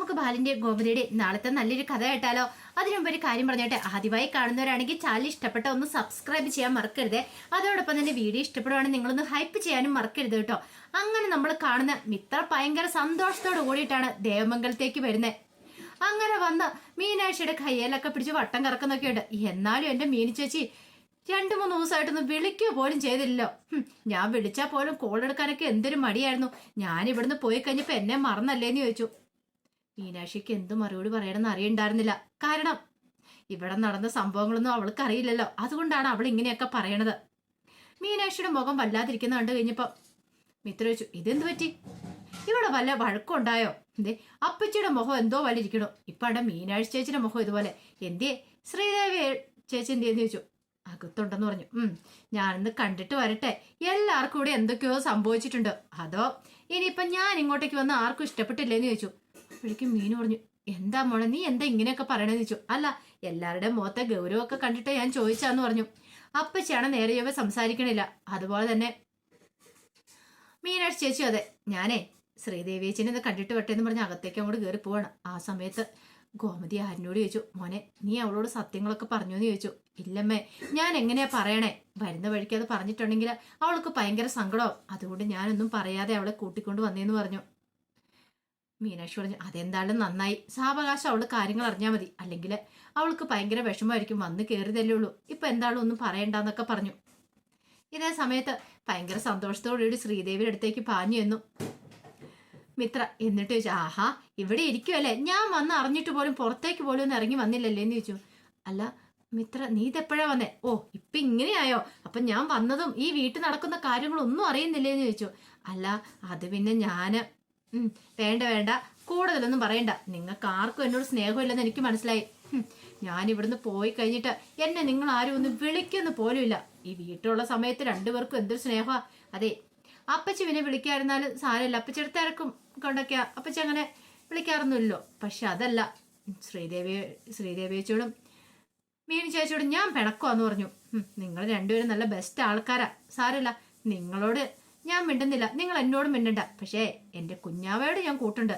നമുക്ക് ബാലിന്റെ ഗോമതിയുടെ നാളത്തെ നല്ലൊരു കഥ കേട്ടാലോ? അതിനുമുമ്പ് ഒരു കാര്യം പറഞ്ഞോട്ടെ, ആദ്യമായി കാണുന്നവരാണെങ്കിൽ ചാനൽ ഇഷ്ടപ്പെട്ട ഒന്ന് സബ്സ്ക്രൈബ് ചെയ്യാൻ മറക്കരുത്. അതോടൊപ്പം തന്നെ വീഡിയോ ഇഷ്ടപ്പെടുവാണെങ്കിൽ നിങ്ങളൊന്ന് ഹൈപ്പ് ചെയ്യാനും മറക്കരുത് കേട്ടോ. അങ്ങനെ നമ്മൾ കാണുന്ന മിത്ര ഭയങ്കര സന്തോഷത്തോട് കൂടിയിട്ടാണ് ദേവമംഗലത്തേക്ക് വരുന്നത്. അങ്ങനെ വന്ന് മീനാക്ഷിയുടെ കയ്യിലൊക്കെ പിടിച്ച് വട്ടം കറക്കുന്നൊക്കെ ഉണ്ട്. എന്നാലും എന്റെ മീനി ചേച്ചി 2-3 ദിവസമായിട്ടൊന്നും വിളിക്കുക പോലും ചെയ്തില്ലല്ലോ. ഞാൻ വിളിച്ചാൽ പോലും കോൾ എടുക്കാനൊക്കെ എന്തൊരു മടിയായിരുന്നു. ഞാൻ ഇവിടുന്ന് പോയി കഴിഞ്ഞപ്പോ എന്നെ മറന്നല്ലേന്ന് ചോദിച്ചു. മീനാക്ഷിക്ക് എന്ത് മറുപടി പറയണമെന്ന് അറിയണ്ടായിരുന്നില്ല. കാരണം ഇവിടെ നടന്ന സംഭവങ്ങളൊന്നും അവൾക്ക് അറിയില്ലല്ലോ. അതുകൊണ്ടാണ് അവൾ ഇങ്ങനെയൊക്കെ പറയണത്. മീനാക്ഷിയുടെ മുഖം വല്ലാതിരിക്കുന്ന കണ്ടു കഴിഞ്ഞപ്പോ മിത്ര ചോദിച്ചു, ഇതെന്ത് പറ്റി? ഇവിടെ വല്ല വഴക്കുണ്ടായോ? എന്തേ അപ്പച്ചിയുടെ മുഖം എന്തോ പോലെ ഇരിക്കണോ? ഇപ്പൊ അവിടെ മീനാക്ഷി ചേച്ചിയുടെ മുഖം ഇതുപോലെ. എന്തേ ശ്രീദേവി ചേച്ചി എന്തേന്ന് ചോദിച്ചു. അകത്തുണ്ടെന്ന് പറഞ്ഞു. ഞാനിന്ന് കണ്ടിട്ട് വരട്ടെ. എല്ലാവർക്കും കൂടെ എന്തൊക്കെയോ സംഭവിച്ചിട്ടുണ്ട്. അതോ ഇനിയിപ്പൊ ഞാൻ ഇങ്ങോട്ടേക്ക് വന്ന് ആർക്കും ഇഷ്ടപ്പെട്ടില്ലേന്ന് ചോദിച്ചു. അപ്പോഴേക്കും മീനു പറഞ്ഞു, എന്താ മോളെ നീ എന്താ ഇങ്ങനെയൊക്കെ പറയണെന്ന് ചോദിച്ചു. അല്ല, എല്ലാവരുടെ മുഖത്തെ ഗൗരവമൊക്കെ കണ്ടിട്ട് ഞാൻ ചോദിച്ചാന്ന് പറഞ്ഞു. അപ്പച്ചിയാണ് നേരെ ചൊവ്വേ സംസാരിക്കണില്ല. അതുപോലെ തന്നെ മീനാക്ഷി ചേച്ചി അതെ, ഞാനേ ശ്രീദേവിയേച്ചിനെ ഇത് കണ്ടിട്ട് വട്ടെ എന്ന് പറഞ്ഞ് അകത്തേക്ക് അങ്ങോട്ട് കയറി പോവാണ്. ആ സമയത്ത് ഗോമതി ആരിനോട് ചോദിച്ചു, മോനെ നീ അവളോട് സത്യങ്ങളൊക്കെ പറഞ്ഞു എന്ന് ചോദിച്ചു. ഇല്ലമ്മേ, ഞാൻ എങ്ങനെയാ പറയണേ? വരുന്ന വഴിക്ക് അത് പറഞ്ഞിട്ടുണ്ടെങ്കിൽ അവൾക്ക് ഭയങ്കര സങ്കടമാവും. അതുകൊണ്ട് ഞാനൊന്നും പറയാതെ അവളെ കൂട്ടിക്കൊണ്ട് വന്നേന്ന് പറഞ്ഞു. മീനാക്ഷി പറഞ്ഞു, അതെന്തായാലും നന്നായി. സാവകാശം അവള് കാര്യങ്ങൾ അറിഞ്ഞാൽ മതി. അല്ലെങ്കിൽ അവൾക്ക് ഭയങ്കര വിഷമമായിരിക്കും. വന്ന് കയറിയതല്ലേ ഉള്ളൂ. ഇപ്പൊ എന്തായാലും ഒന്നും പറയണ്ടെന്നൊക്കെ പറഞ്ഞു. ഇതേ സമയത്ത് ഭയങ്കര സന്തോഷത്തോടുകൂടി ശ്രീദേവിയുടെ അടുത്തേക്ക് പാഞ്ഞു എന്നു മിത്ര. എന്നിട്ട് ചോദിച്ചു, ആഹാ ഇവിടെ ഇരിക്കുമല്ലേ? ഞാൻ വന്ന് അറിഞ്ഞിട്ട് പോലും പുറത്തേക്ക് പോലും ഒന്നും ഇറങ്ങി വന്നില്ലല്ലേ എന്ന് ചോദിച്ചു. അല്ല മിത്ര, നീ ഇതെപ്പോഴാ വന്നേ? ഓ ഇപ്പൊ ഇങ്ങനെയായോ? അപ്പൊ ഞാൻ വന്നതും ഈ വീട്ടിൽ നടക്കുന്ന കാര്യങ്ങളൊന്നും അറിയുന്നില്ലേന്ന് ചോദിച്ചു. അല്ല അത് പിന്നെ ഞാന് വേണ്ട വേണ്ട, കൂടുതലൊന്നും പറയണ്ട. നിങ്ങൾക്ക് ആർക്കും എന്നോട് സ്നേഹമില്ലെന്ന് എനിക്ക് മനസ്സിലായി. ഞാൻ ഇവിടുന്ന് പോയി കഴിഞ്ഞിട്ട് എന്നെ നിങ്ങൾ ആരും ഒന്ന് വിളിക്കുന്നു പോലുമില്ല. ഈ വീട്ടിലുള്ള സമയത്ത് രണ്ടുപേർക്കും എന്തൊരു സ്നേഹമാ. അതെ, അപ്പച്ചി പിന്നെ വിളിക്കാതിരുന്നാലും സാരമില്ല. അപ്പച്ചിയുടെ തിരക്കും കൊണ്ടൊക്കെയാ അപ്പച്ചി അങ്ങനെ വിളിക്കാറൊന്നുമില്ലോ. പക്ഷെ അതല്ല, ശ്രീദേവിയോടും മീനു ചേച്ചിയോടും ഞാൻ പിണക്കുവാന്ന് പറഞ്ഞു. നിങ്ങൾ രണ്ടുപേരും നല്ല ബെസ്റ്റ് ആൾക്കാരാ. സാരമില്ല, നിങ്ങളോട് ഞാൻ മിണ്ടുന്നില്ല, നിങ്ങൾ എന്നോടും മിണ്ടണ്ട. പക്ഷേ എന്റെ കുഞ്ഞാവയോട് ഞാൻ കൂട്ടുണ്ട്.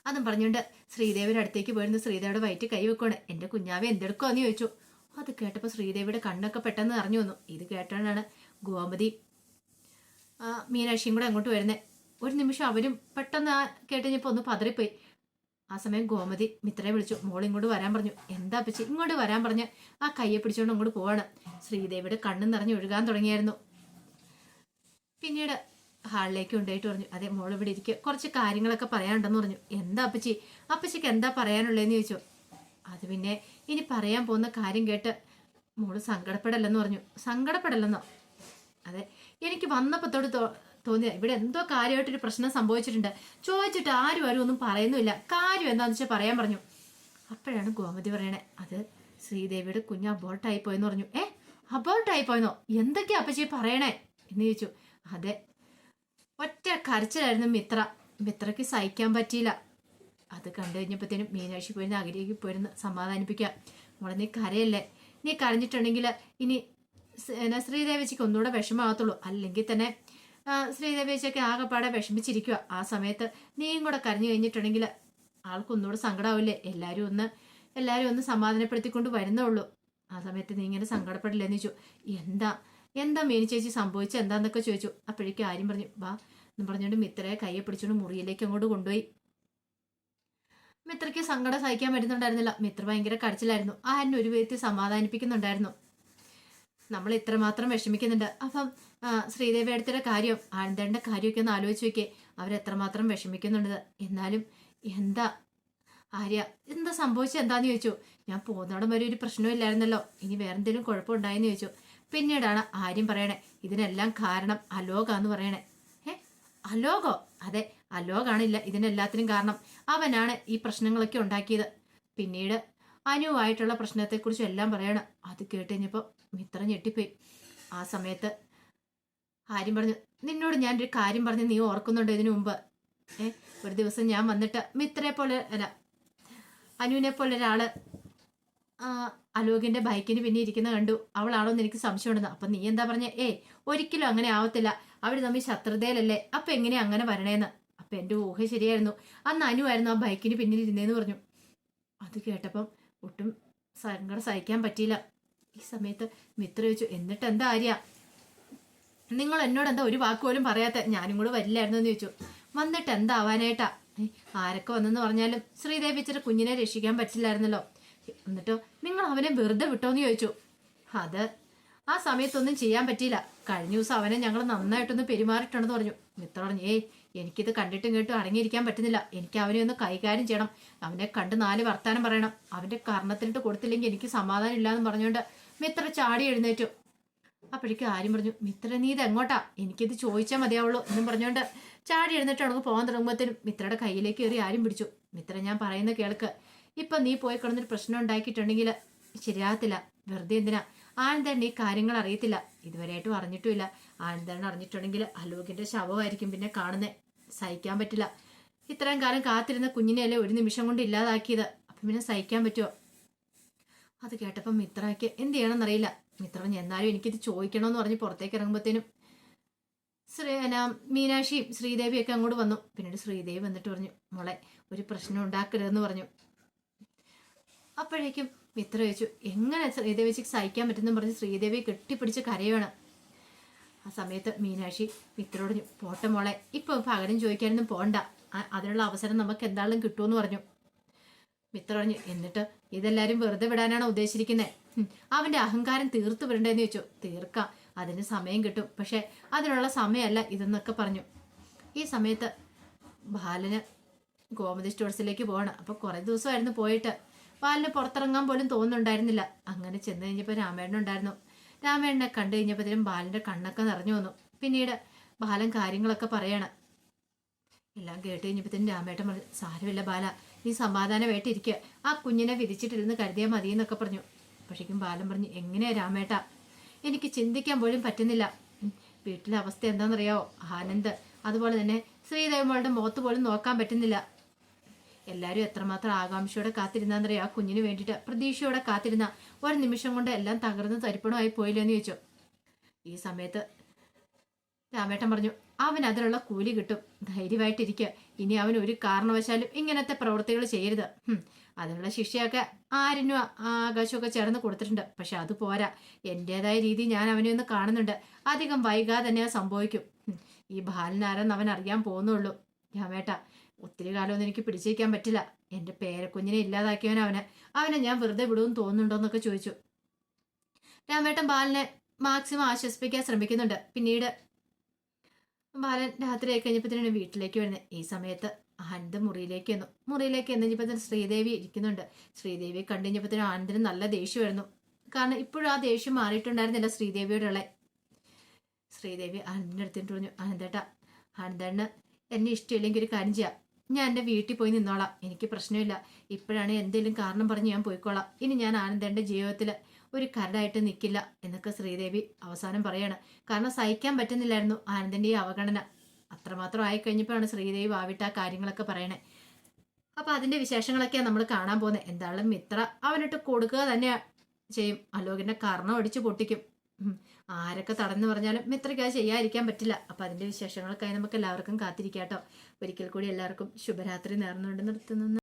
അതും പറഞ്ഞുകൊണ്ട് ശ്രീദേവിയുടെ അടുത്തേക്ക് പോയിരുന്നു. ശ്രീദേവിയുടെ വയറ്റ് കൈ വെക്കുവാണ്. എന്റെ കുഞ്ഞാവ എന്തെടുക്കുവാന്ന് ചോദിച്ചു. അത് കേട്ടപ്പോൾ ശ്രീദേവിയുടെ കണ്ണൊക്കെ പെട്ടെന്ന് നിറഞ്ഞു വന്നു. ഇത് കേട്ടോണ്ടാണ് ഗോമതി മീനാക്ഷിയും കൂടെ അങ്ങോട്ട് വരുന്നത്. ഒരു നിമിഷം അവരും പെട്ടെന്ന് കേട്ടുകഴിഞ്ഞപ്പോൾ ഒന്ന് പതറിപ്പോയി. ആ സമയം ഗോമതി മിത്രയെ വിളിച്ചു. മോൾ ഇങ്ങോട്ട് വരാൻ പറഞ്ഞു. എന്താ പറ്റി? ഇങ്ങോട്ട് വരാൻ പറഞ്ഞ് ആ കയ്യെ പിടിച്ചുകൊണ്ട് അങ്ങോട്ട് പോവാണ്. ശ്രീദേവിയുടെ കണ്ണും നിറഞ്ഞ് ഒഴുകാൻ തുടങ്ങിയായിരുന്നു. പിന്നീട് ഹാളിലേക്ക് കൊണ്ടുപോയിട്ട് പറഞ്ഞു, അതെ മോൾ ഇവിടെ ഇരിക്കുക, കുറച്ച് കാര്യങ്ങളൊക്കെ പറയാനുണ്ടെന്ന് പറഞ്ഞു. എന്താ അപ്പച്ചി? അപ്പച്ചിക്ക് എന്താ പറയാനുള്ളതെന്ന് ചോദിച്ചു. അത് പിന്നെ ഇനി പറയാൻ പോകുന്ന കാര്യം കേട്ട് മോള് സങ്കടപ്പെടല്ലെന്ന് പറഞ്ഞു. സങ്കടപ്പെടല്ലെന്നോ? അതെ, എനിക്ക് വന്നപ്പത്തോട് തോന്നിയ ഇവിടെ എന്തോ കാര്യമായിട്ടൊരു പ്രശ്നം സംഭവിച്ചിട്ടുണ്ട്. ചോദിച്ചിട്ട് ആരും ഒന്നും പറയുന്നുമില്ല. കാര്യം എന്താണെന്ന് വെച്ചാൽ പറയാൻ പറഞ്ഞു. അപ്പോഴാണ് ഗോമതി പറയണേ, അത് ശ്രീദേവിയുടെ കുഞ്ഞ് അബോർട്ടായി പോയെന്ന് പറഞ്ഞു. അബോർട്ടായി പോയെന്നോ? എന്തൊക്കെയാ അപ്പച്ചി പറയണേ എന്ന് ചോദിച്ചു. അതെ, ഒറ്റ കരച്ചിലായിരുന്നു മിത്രയ്ക്ക് സഹിക്കാൻ പറ്റിയില്ല. അത് കണ്ടു കഴിഞ്ഞപ്പോഴത്തേനും മീനാക്ഷി പോയിരുന്ന് അകലേക്ക് പോയിരുന്ന് സമാധാനിപ്പിക്കുക. മോളെ നീ കരയല്ലേ, നീ കരഞ്ഞിട്ടുണ്ടെങ്കിൽ ഇനി ശ്രീദേവിച്ചിക്ക് ഒന്നുകൂടെ വിഷമാകത്തുള്ളൂ. അല്ലെങ്കിൽ തന്നെ ശ്രീദേവിച്ചൊക്കെ ആകെപ്പാടെ വിഷമിച്ചിരിക്കുക. ആ സമയത്ത് നീയും കൂടെ കരഞ്ഞു കഴിഞ്ഞിട്ടുണ്ടെങ്കിൽ ആൾക്കൊന്നുകൂടെ സങ്കടമാവില്ലേ? എല്ലാവരും ഒന്ന് സമാധാനപ്പെടുത്തിക്കൊണ്ട് വരുന്നുള്ളൂ. ആ സമയത്ത് നീ ഇങ്ങനെ സങ്കടപ്പെടില്ലെന്ന് ചോദിച്ചു. എന്താ മീനു ചേച്ചി സംഭവിച്ച എന്താന്നൊക്കെ ചോദിച്ചു. അപ്പോഴേക്കും ആര്യം പറഞ്ഞു, വാ എന്ന് പറഞ്ഞുകൊണ്ട് മിത്രയെ കയ്യെ പിടിച്ചുകൊണ്ട് മുറിയിലേക്ക് അങ്ങോട്ട് കൊണ്ടുപോയി. മിത്രയ്ക്ക് സങ്കടം സഹിക്കാൻ പറ്റുന്നുണ്ടായിരുന്നില്ല. മിത്ര ഭയങ്കര കരച്ചിലായിരുന്നു. ആരിനെ ഒരു വിധത്തിൽ സമാധാനിപ്പിക്കുന്നുണ്ടായിരുന്നു. നമ്മൾ ഇത്രമാത്രം വിഷമിക്കുന്നുണ്ട്. അപ്പം ശ്രീദേവി അടുത്തിടെ കാര്യം, ആനന്ദന്റെ കാര്യമൊക്കെ ഒന്ന് ആലോചിച്ച് നോക്കിയേ, അവരെത്രമാത്രം വിഷമിക്കുന്നുണ്ട്. എന്നാലും എന്താ ആര്യ, എന്താ സംഭവിച്ചത് എന്താന്ന് ചോദിച്ചു. ഞാൻ പോകുന്നോടം വരെ ഒരു പ്രശ്നമില്ലായിരുന്നല്ലോ, ഇനി വേറെന്തെങ്കിലും കുഴപ്പമുണ്ടായെന്ന് ചോദിച്ചു. പിന്നീടാണ് ആര്യം പറയണേ, ഇതിനെല്ലാം കാരണം അലോകാന്ന് പറയണേ. അലോകോ? അതെ, അലോകാണില്ല ഇതിനെല്ലാത്തിനും കാരണം. അവനാണ് ഈ പ്രശ്നങ്ങളൊക്കെ ഉണ്ടാക്കിയത്. പിന്നീട് അനുവായിട്ടുള്ള പ്രശ്നത്തെക്കുറിച്ച് എല്ലാം പറയണം. അത് കേട്ട് കഴിഞ്ഞപ്പോൾ മിത്ര ഞെട്ടിപ്പോയി. ആ സമയത്ത് ആര്യം പറഞ്ഞു, നിന്നോട് ഞാനൊരു കാര്യം പറഞ്ഞ് നീ ഓർക്കുന്നുണ്ടോ ഇതിനു മുമ്പ്? ഒരു ദിവസം ഞാൻ വന്നിട്ട് മിത്രയെ പോലെ അല്ല അനുവിനെ പോലെ ഒരാള് അലോകിന്റെ ബൈക്കിന് പിന്നെ ഇരിക്കുന്ന കണ്ടു. അവളാണോന്ന് എനിക്ക് സംശയമുണ്ടെന്ന്. അപ്പൊ നീ എന്താ പറഞ്ഞ? ഒരിക്കലും അങ്ങനെ ആവത്തില്ല, അവര് തമ്മിൽ ശത്രുതയിലല്ലേ, അപ്പൊ എങ്ങനെയാ അങ്ങനെ വരണേന്ന്? അപ്പൊ എന്റെ ഊഹ ശരിയായിരുന്നു. അന്ന് അനുവായിരുന്നു ആ ബൈക്കിന് പിന്നിൽ ഇരുന്നേന്ന് പറഞ്ഞു. അത് കേട്ടപ്പം ഒട്ടും സങ്കടം സഹിക്കാൻ പറ്റിയില്ല. ഈ സമയത്ത് മിത്ര ചോദിച്ചു, എന്നിട്ട് എന്താ ആര്യ, നിങ്ങൾ എന്നോട് എന്താ ഒരു വാക്ക് പോലും പറയാത്ത? ഞാനും കൂടെ വരില്ലായിരുന്നു എന്ന് ചോദിച്ചു. വന്നിട്ട് എന്താവാനായിട്ടാ? ആരൊക്കെ വന്നെന്ന് പറഞ്ഞാലും ശ്രീദേവി ഇച്ചിരി കുഞ്ഞിനെ രക്ഷിക്കാൻ പറ്റില്ലായിരുന്നല്ലോ. എന്നിട്ടോ നിങ്ങൾ അവനെ വെറുതെ വിട്ടോന്ന് ചോദിച്ചു. അത് ആ സമയത്തൊന്നും ചെയ്യാൻ പറ്റിയില്ല. കഴിഞ്ഞ ദിവസം അവനെ ഞങ്ങൾ നന്നായിട്ടൊന്ന് പെരുമാറിയിട്ടുണ്ടെന്ന് പറഞ്ഞു. മിത്ര പറഞ്ഞു, എനിക്കിത് കണ്ടിട്ടും കേട്ടും അടങ്ങിയിരിക്കാൻ പറ്റുന്നില്ല. എനിക്ക് അവനെ ഒന്ന് കൈകാര്യം ചെയ്യണം. അവനെ കണ്ട് 4 വർത്താനം പറയണം. അവന്റെ കർണത്തിലിട്ട് കൊടുത്തില്ലെങ്കിൽ എനിക്ക് സമാധാനം ഇല്ലാന്ന് പറഞ്ഞുകൊണ്ട് മിത്ര ചാടി എഴുന്നേറ്റു. അപ്പോഴേക്കും ആര്യം പറഞ്ഞു, മിത്ര നീ ഇത് എങ്ങോട്ടാ? എനിക്കിത് ചോദിച്ചാൽ മതിയാവുള്ളൂ എന്നും പറഞ്ഞുകൊണ്ട് ചാടി എഴുന്നേറ്റ് അവൾക്ക് പോകാൻ തുടങ്ങുമ്പോഴത്തേനും മിത്രയുടെ കയ്യിലേക്ക് കയറി ആര്യം പിടിച്ചു. മിത്ര, ഞാൻ പറയുന്ന കേൾക്ക്. ഇപ്പൊ നീ പോയി കിടന്നൊരു പ്രശ്നം ഉണ്ടാക്കിയിട്ടുണ്ടെങ്കിൽ ശരിയാകത്തില്ല. വെറുതെ എന്തിനാ? ആനന്ദൻ ഈ കാര്യങ്ങൾ അറിയത്തില്ല, ഇതുവരെയായിട്ടും അറിഞ്ഞിട്ടുമില്ല. ആനന്ദൻ അറിഞ്ഞിട്ടുണ്ടെങ്കിൽ അലോകിന്റെ ശവമായിരിക്കും പിന്നെ കാണുന്നേ. സഹിക്കാൻ പറ്റില്ല. ഇത്രയും കാലം കാത്തിരുന്ന കുഞ്ഞിനെയല്ലേ ഒരു നിമിഷം കൊണ്ട് ഇല്ലാതാക്കിയത്. അപ്പൊ പിന്നെ സഹിക്കാൻ പറ്റുമോ? അത് കേട്ടപ്പം മിത്രയ്ക്ക് എന്ത് ചെയ്യണമെന്നറിയില്ല. മിത്ര എന്നാലും എനിക്കിത് ചോദിക്കണമെന്ന് പറഞ്ഞ് പുറത്തേക്ക് ഇറങ്ങുമ്പോഴത്തേനും മീനാക്ഷിയും ശ്രീദേവിയൊക്കെ അങ്ങോട്ട് വന്നു. പിന്നീട് ശ്രീദേവി വന്നിട്ട് പറഞ്ഞു, മോളെ ഒരു പ്രശ്നം ഉണ്ടാക്കരുതെന്ന് പറഞ്ഞു. അപ്പോഴേക്കും മിത്ര ചോദിച്ചു, എങ്ങനെ ശ്രീദേവിക്ക് സഹിക്കാൻ പറ്റുമെന്ന് പറഞ്ഞ് ശ്രീദേവിയെ കെട്ടിപ്പിടിച്ച് കരയുവാണ്. ആ സമയത്ത് മീനാക്ഷി മിത്രയോട് പറഞ്ഞു, പോട്ടെ മോളെ, ഇപ്പൊ പകരം ചോദിക്കാനൊന്നും പോണ്ട, അതിനുള്ള അവസരം നമുക്ക് എന്തായാലും കിട്ടുമെന്ന് പറഞ്ഞു. മിത്ര പറഞ്ഞു, എന്നിട്ട് ഇതെല്ലാരും വെറുതെ വിടാനാണ് ഉദ്ദേശിച്ചിരിക്കുന്നത്? അവന്റെ അഹങ്കാരം തീർത്തു വിടണ്ടെന്ന് ചോദിച്ചു. തീർക്കാം, അതിന് സമയം കിട്ടും, പക്ഷെ അതിനുള്ള സമയമല്ല ഇതെന്നൊക്കെ പറഞ്ഞു. ഈ സമയത്ത് ബാലന് ഗോമതി സ്റ്റോഴ്സിലേക്ക് പോകണം. അപ്പൊ കുറെ ദിവസമായിരുന്നു പോയിട്ട്. ബാലന് പുറത്തിറങ്ങാൻ പോലും തോന്നുന്നുണ്ടായിരുന്നില്ല. അങ്ങനെ ചെന്ന് കഴിഞ്ഞപ്പോൾ രാമേണ്ണൻ ഉണ്ടായിരുന്നു. രാമേണ്ണനെ കണ്ടു കഴിഞ്ഞപ്പോഴത്തേനും ബാലന്റെ കണ്ണൊക്കെ നിറഞ്ഞു വന്നു. പിന്നീട് ബാലൻ കാര്യങ്ങളൊക്കെ പറയാണ്. എല്ലാം കേട്ട് കഴിഞ്ഞപ്പോഴത്തേനും രാമേട്ടൻ പറഞ്ഞു, സാരമില്ല ബാല, നീ സമാധാനമായിട്ടിരിക്കുക, ആ കുഞ്ഞിനെ വിരിച്ചിട്ടിരുന്ന് കരുതിയാൽ മതി എന്നൊക്കെ പറഞ്ഞു. പക്ഷേക്കും ബാലൻ പറഞ്ഞു, എങ്ങനെയാ രാമേട്ട, എനിക്ക് ചിന്തിക്കാൻ പോലും പറ്റുന്നില്ല. വീട്ടിലെ അവസ്ഥ എന്താണെന്നറിയാവോ? ആനന്ദ്, അതുപോലെ തന്നെ ശ്രീദേവമ്മളുടെ മുഖത്ത് പോലും നോക്കാൻ പറ്റുന്നില്ല. എല്ലാവരും എത്രമാത്രം ആകാംക്ഷയോടെ കാത്തിരുന്നാന്നറിയോ ആ കുഞ്ഞിന് വേണ്ടിയിട്ട്? പ്രതീക്ഷയോടെ കാത്തിരുന്ന ഒരു നിമിഷം കൊണ്ട് എല്ലാം തകർന്ന് തരിപ്പണമായി പോയില്ലെന്ന് ചോദിച്ചു. ഈ സമയത്ത് രാമേട്ടൻ പറഞ്ഞു, അവൻ അതിനുള്ള കൂലി കിട്ടും, ധൈര്യമായിട്ടിരിക്കുക. ഇനി അവൻ ഒരു കാരണവശാലും ഇങ്ങനത്തെ പ്രവൃത്തികൾ ചെയ്യരുത്. അതിനുള്ള ശിക്ഷയൊക്കെ ആരിനും ആകാശമൊക്കെ ചേർന്ന് കൊടുത്തിട്ടുണ്ട്. പക്ഷെ അത് പോരാ, എൻ്റെതായ രീതി ഞാൻ അവനെ ഒന്ന് കാണുന്നുണ്ട്. അധികം വൈകാതെ തന്നെ സംഭവിക്കും. ഈ ബാലനാരെന്ന് അവൻ അറിയാൻ പോകുന്നുള്ളൂ. രാമേട്ട, ഒത്തിരി കാലമൊന്നും എനിക്ക് പിടിച്ചിരിക്കാൻ പറ്റില്ല. എൻ്റെ പേരക്കുഞ്ഞിനെ അവനെ ഞാൻ വെറുതെ വിടുമെന്ന് തോന്നുന്നുണ്ടോന്നൊക്കെ ചോദിച്ചു. രാമേട്ടൻ ബാലനെ മാക്സിമം ആശ്വസിപ്പിക്കാൻ ശ്രമിക്കുന്നുണ്ട്. പിന്നീട് ബാലൻ രാത്രി ആയി കഴിഞ്ഞപ്പോഴത്തേനാണ് വീട്ടിലേക്ക് വരുന്നത്. ഈ സമയത്ത് ആനന്ദ് മുറിയിലേക്ക് എന്നപ്പോൾ ശ്രീദേവി ഇരിക്കുന്നുണ്ട്. ശ്രീദേവിയെ കണ്ടു കഴിഞ്ഞപ്പോഴത്തേനും ആനന്ദിന് നല്ല ദേഷ്യമായിരുന്നു. കാരണം ഇപ്പോഴും ആ ദേഷ്യം മാറിയിട്ടുണ്ടായിരുന്നില്ല ശ്രീദേവിയോടുള്ള. ശ്രീദേവി ആനന്ദിന്റെ അടുത്തിട്ട് പറഞ്ഞു, ആനന്ദേട്ടാ, ആനന്ദേട്ടന് എന്നെ ഇഷ്ടമില്ലെങ്കിൽ ഒരു കാര്യം ചെയ്യാം, ഞാൻ എൻ്റെ വീട്ടിൽ പോയി നിന്നോളാം, എനിക്ക് പ്രശ്നമില്ല. ഇപ്പോഴാണ് എന്തെങ്കിലും കാരണം പറഞ്ഞ് ഞാൻ പോയിക്കോളാം. ഇനി ഞാൻ ആനന്ദേട്ടൻ്റെ ജീവിതത്തിൽ ഒരു കരടായിട്ട് നിൽക്കില്ല എന്നൊക്കെ ശ്രീദേവി അവസാനം പറയാണ്. കാരണം സഹിക്കാൻ പറ്റുന്നില്ലായിരുന്നു ആനന്ദിന്റെ ഈ അവഗണന. അത്രമാത്രം ആയിക്കഴിഞ്ഞപ്പോഴാണ് ശ്രീദേവി വാവിട്ട് ആ കാര്യങ്ങളൊക്കെ പറയണേ. അപ്പൊ അതിന്റെ വിശേഷങ്ങളൊക്കെയാണ് നമ്മൾ കാണാൻ പോകുന്നത്. എന്തായാലും മിത്ര അവനിട്ട് കൊടുക്കുക തന്നെ ചെയ്യും. അലോകിന്റെ കർണം അടിച്ചു പൊട്ടിക്കും. ആരൊക്കെ തടഞ്ഞു പറഞ്ഞാലും മിത്രയ്ക്ക് അത് ചെയ്യാതിരിക്കാൻ പറ്റില്ല. അപ്പൊ അതിന്റെ വിശേഷങ്ങൾക്കായി നമുക്ക് എല്ലാവർക്കും കാത്തിരിക്കാട്ടോ. ഒരിക്കൽ കൂടി എല്ലാവർക്കും ശുഭരാത്രി നേർന്നുകൊണ്ട് നിർത്തുന്നു.